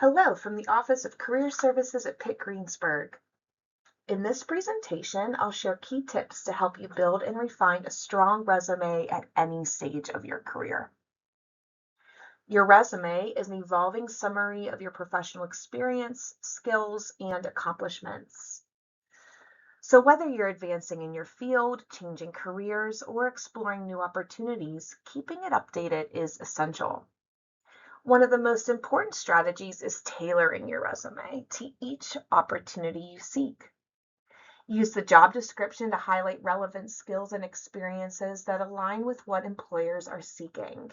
Hello from the Office of Career Services at Pitt-Greensburg. In this presentation, I'll share key tips to help you build and refine a strong resume at any stage of your career. Your resume is an evolving summary of your professional experience, skills, and accomplishments. So whether you're advancing in your field, changing careers, or exploring new opportunities, keeping it updated is essential. One of the most important strategies is tailoring your resume to each opportunity you seek. Use the job description to highlight relevant skills and experiences that align with what employers are seeking.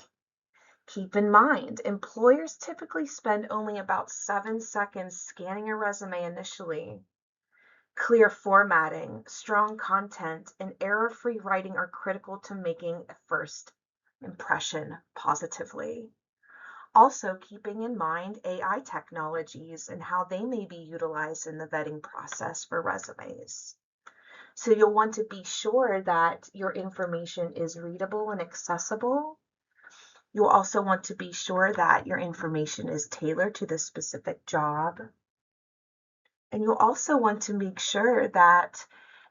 Keep in mind, employers typically spend only about 7 seconds scanning a resume initially. Clear formatting, strong content, and error-free writing are critical to making a first impression positively. Also, keeping in mind AI technologies and how they may be utilized in the vetting process for resumes. So you'll want to be sure that your information is readable and accessible. You'll also want to be sure that your information is tailored to the specific job. And you'll also want to make sure that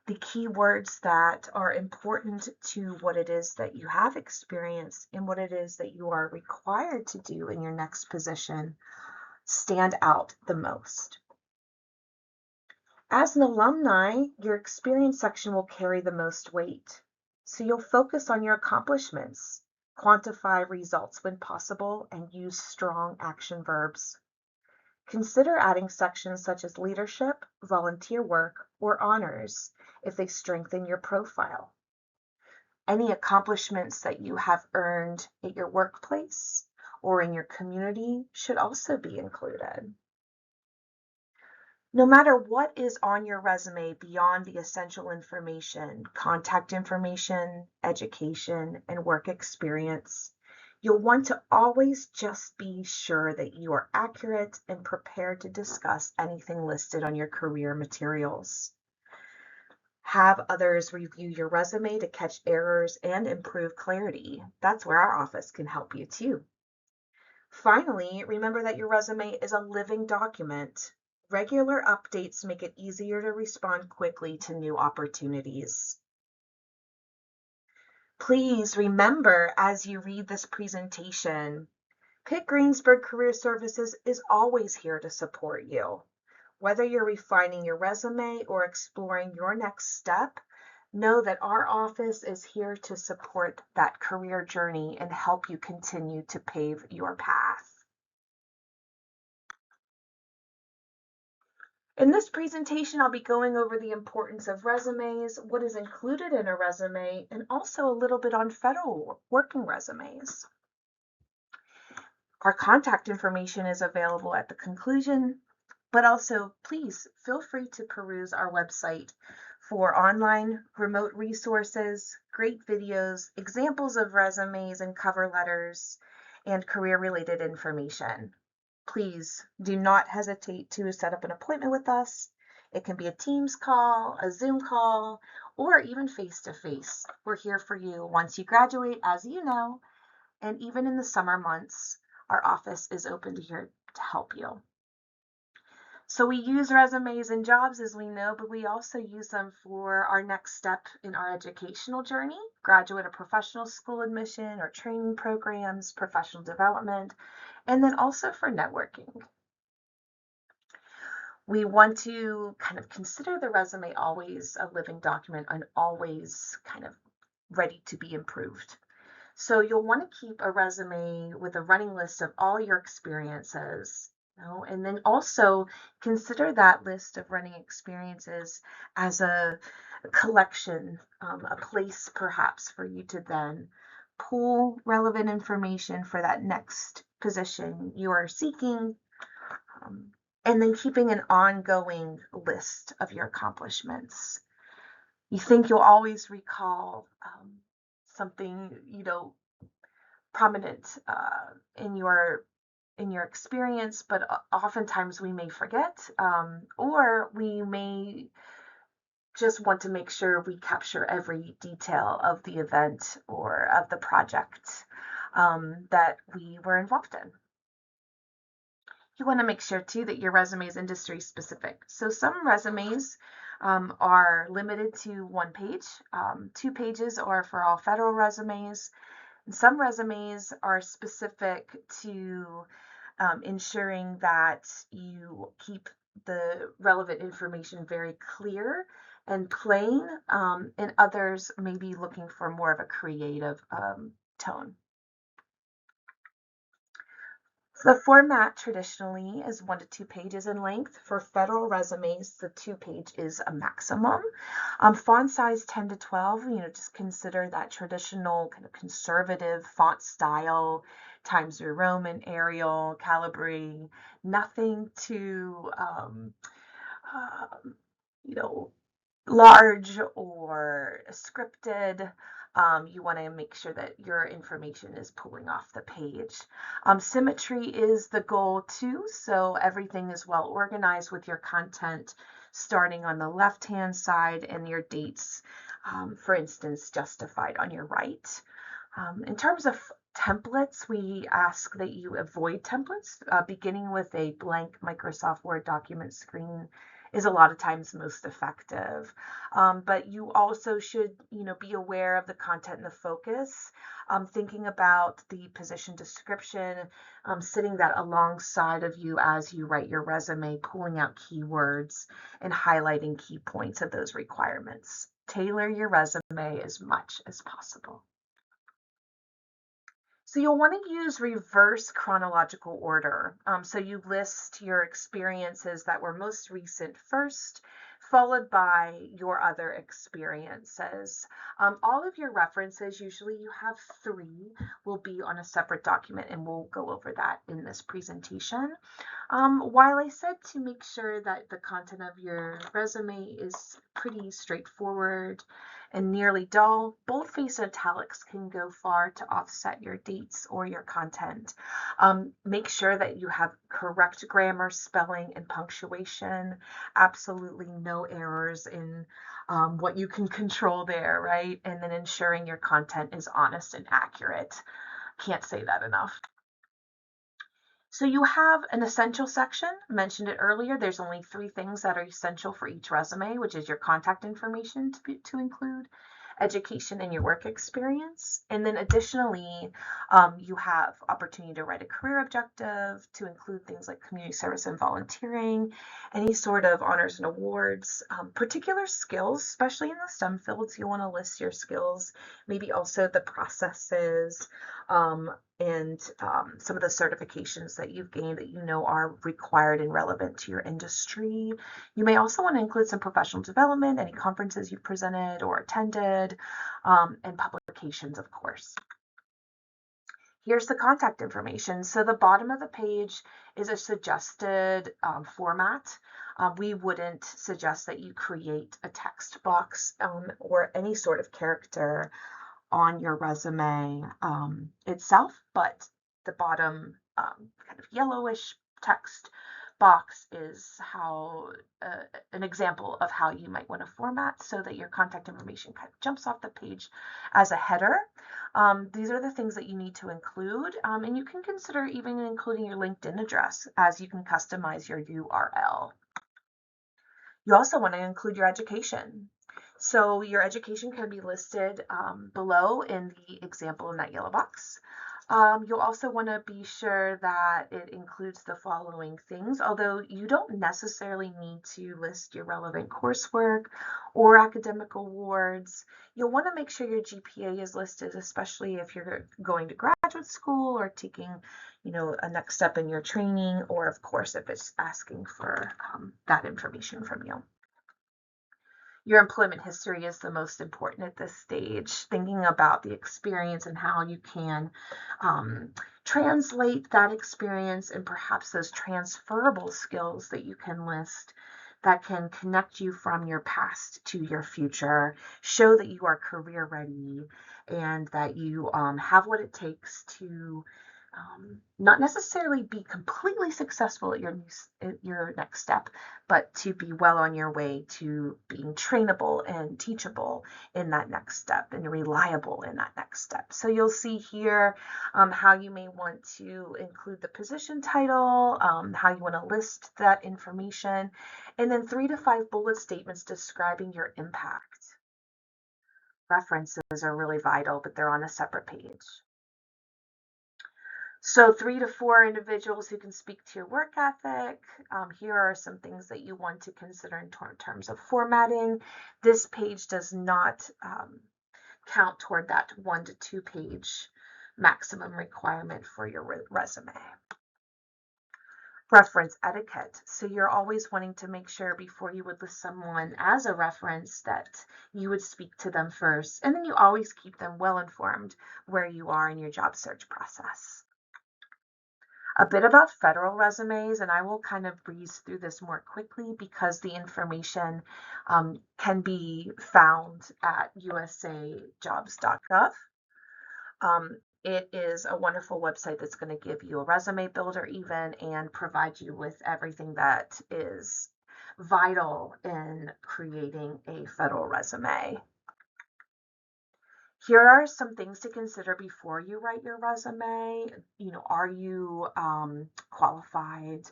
the keywords that are important to what it is that you have experienced and what it is that you are required to do in your next position stand out the most. As an alumni, your experience section will carry the most weight. So you'll focus on your accomplishments, quantify results when possible, and use strong action verbs. Consider adding sections such as leadership, volunteer work, or honors if they strengthen your profile. Any accomplishments that you have earned at your workplace or in your community should also be included. No matter what is on your resume beyond the essential information, contact information, education, and work experience, you'll want to always just be sure that you are accurate and prepared to discuss anything listed on your career materials. Have others review your resume to catch errors and improve clarity. That's where our office can help you too. Finally, remember that your resume is a living document. Regular updates make it easier to respond quickly to new opportunities. Please remember as you read this presentation, Pitt-Greensburg Career Services is always here to support you. Whether you're refining your resume or exploring your next step, know that our office is here to support that career journey and help you continue to pave your path. In this presentation, I'll be going over the importance of resumes, what is included in a resume, and also a little bit on federal working resumes. Our contact information is available at the conclusion, but also please feel free to peruse our website for online remote resources, great videos, examples of resumes and cover letters, and career-related information. Please do not hesitate to set up an appointment with us. It can be a Teams call, a Zoom call, or even face-to-face. We're here for you once you graduate, as you know, and even in the summer months, our office is open to here to help you. So we use resumes in jobs, as we know, but we also use them for our next step in our educational journey, graduate or professional school admission or training programs, professional development, and then also for networking. We want to kind of consider the resume always a living document and always kind of ready to be improved. So you'll want to keep a resume with a running list of all your experiences, and then also consider that list of running experiences as a collection, a place perhaps for you to then pull relevant information for that next position you are seeking, and then keeping an ongoing list of your accomplishments. You think you'll always recall something, prominent in your experience, but oftentimes we may forget, or we may just want to make sure we capture every detail of the event or of the project that we were involved in. You want to make sure too that your resume is industry specific. So some resumes are limited to 1 page. 2 pages are for all federal resumes. And some resumes are specific to ensuring that you keep the relevant information very clear and plain, and others may be looking for more of a creative tone. The format traditionally is 1 to 2 pages in length. For federal resumes, the 2 page is a maximum. Font size 10 to 12, just consider that traditional kind of conservative font style, Times New Roman, Arial, Calibri, nothing too, you know, large or scripted. You want to make sure that your information is pulling off the page. Symmetry is the goal too, so everything is well organized with your content starting on the left-hand side and your dates, for instance, justified on your right. In terms of templates, we ask that you avoid templates. Beginning with a blank Microsoft Word document screen is a lot of times most effective. But you also should, be aware of the content and the focus, thinking about the position description, sitting that alongside of you as you write your resume, pulling out keywords and highlighting key points of those requirements. Tailor your resume as much as possible. So you'll want to use reverse chronological order. So you list your experiences that were most recent first, followed by your other experiences. All of your references, usually you have 3, will be on a separate document, and we'll go over that in this presentation. While I said to make sure that the content of your resume is pretty straightforward and nearly dull, boldface and italics can go far to offset your dates or your content. Make sure that you have correct grammar, spelling, and punctuation. Absolutely no errors in what you can control there, right? And then ensuring your content is honest and accurate. Can't say that enough. So you have an essential section, mentioned it earlier. There's only 3 things that are essential for each resume, which is your contact information to include, education, and your work experience. And then additionally, you have opportunity to write a career objective, to include things like community service and volunteering, any sort of honors and awards, particular skills, especially in the STEM fields. You want to list your skills, maybe also the processes, and some of the certifications that you've gained that are required and relevant to your industry. You may also want to include some professional development, any conferences you've presented or attended, and publications, of course. Here's the contact information. So the bottom of the page is a suggested format. We wouldn't suggest that you create a text box or any sort of character on your resume itself, but the bottom kind of yellowish text box is how an example of how you might want to format so that your contact information kind of jumps off the page as a header. These are the things that you need to include, and you can consider even including your LinkedIn address, as you can customize your URL. You also want to include your education. So your education can be listed below in the example in that yellow box. You'll also want to be sure that it includes the following things, although you don't necessarily need to list your relevant coursework or academic awards. You'll want to make sure your GPA is listed, especially if you're going to graduate school or taking, a next step in your training, or of course, if it's asking for that information from you. Your employment history is the most important at this stage, thinking about the experience and how you can translate that experience and perhaps those transferable skills that you can list that can connect you from your past to your future, show that you are career ready and that you have what it takes to not necessarily be completely successful at your next step, but to be well on your way to being trainable and teachable in that next step and reliable in that next step. So you'll see here how you may want to include the position title, how you want to list that information, and then 3 to 5 bullet statements describing your impact. References are really vital, but they're on a separate page. So 3 to 4 individuals who can speak to your work ethic. Here are some things that you want to consider in terms of formatting. This page does not count toward that 1 to 2 page maximum requirement for your resume. Reference etiquette. So you're always wanting to make sure before you would list someone as a reference that you would speak to them first, and then you always keep them well informed where you are in your job search process. A bit about federal resumes, and I will kind of breeze through this more quickly because the information can be found at usajobs.gov. It is a wonderful website that's going to give you a resume builder even and provide you with everything that is vital in creating a federal resume. Here are some things to consider before you write your resume. Are you qualified?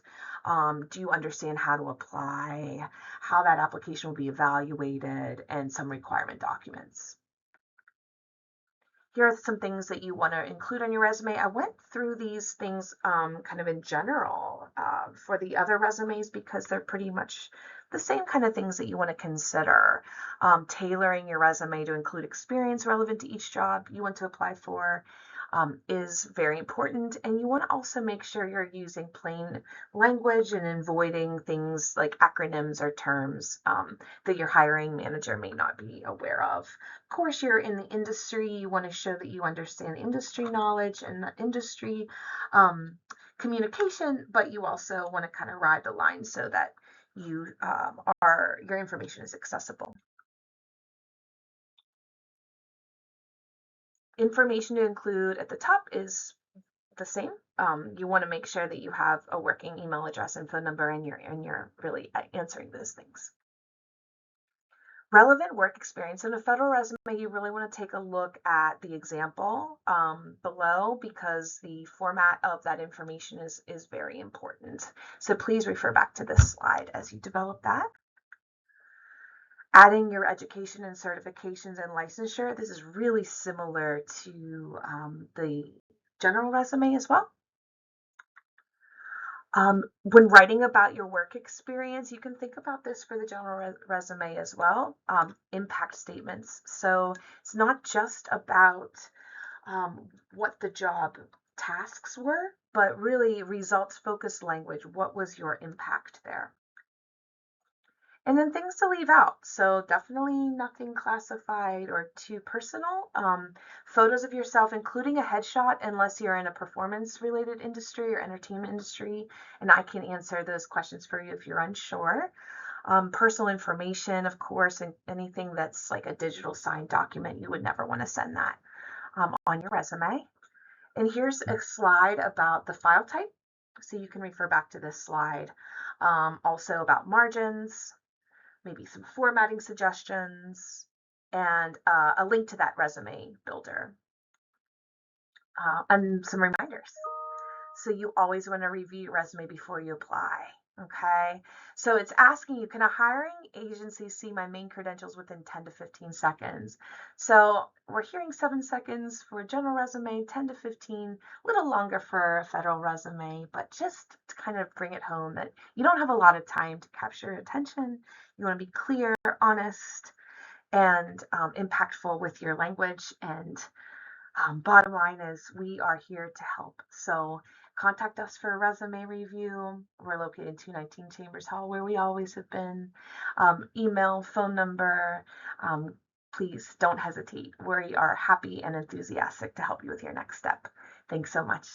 Do you understand how to apply, how that application will be evaluated, and some requirement documents. Here are some things that you want to include on your resume. I went through these things kind of in general for the other resumes because they're pretty much the same kind of things that you want to consider. Tailoring your resume to include experience relevant to each job you want to apply for is very important. And you want to also make sure you're using plain language and avoiding things like acronyms or terms that your hiring manager may not be aware of. Of course, you're in the industry. You want to show that you understand industry knowledge and the industry communication, but you also want to kind of ride the line so that your information is accessible. Information to include at the top is the same. You want to make sure that you have a working email address and phone number, and you're really answering those things. Relevant work experience in a federal resume, you really want to take a look at the example below because the format of that information is very important. So please refer back to this slide as you develop that. Adding your education and certifications and licensure. This is really similar to the general resume as well. When writing about your work experience, you can think about this for the general resume as well. Impact statements. So it's not just about what the job tasks were, but really results-focused language. What was your impact there? And then things to leave out. So definitely nothing classified or too personal. Photos of yourself, including a headshot, unless you're in a performance-related industry or entertainment industry. And I can answer those questions for you if you're unsure. Personal information, of course, and anything that's like a digital signed document, you would never want to send that on your resume. And here's a slide about the file type. So you can refer back to this slide. Also about margins, maybe some formatting suggestions, and a link to that resume builder, and some reminders. So you always want to review your resume before you apply. Okay, so it's asking you, can a hiring agency see my main credentials within 10 to 15 seconds? So we're hearing 7 seconds for a general resume, 10 to 15, a little longer for a federal resume, but just to kind of bring it home that you don't have a lot of time to capture your attention. You want to be clear, honest, and impactful with your language. And bottom line is we are here to help. So contact us for a resume review. We're located in 219 Chambers Hall, where we always have been. Email, phone number. Please don't hesitate. We are happy and enthusiastic to help you with your next step. Thanks so much.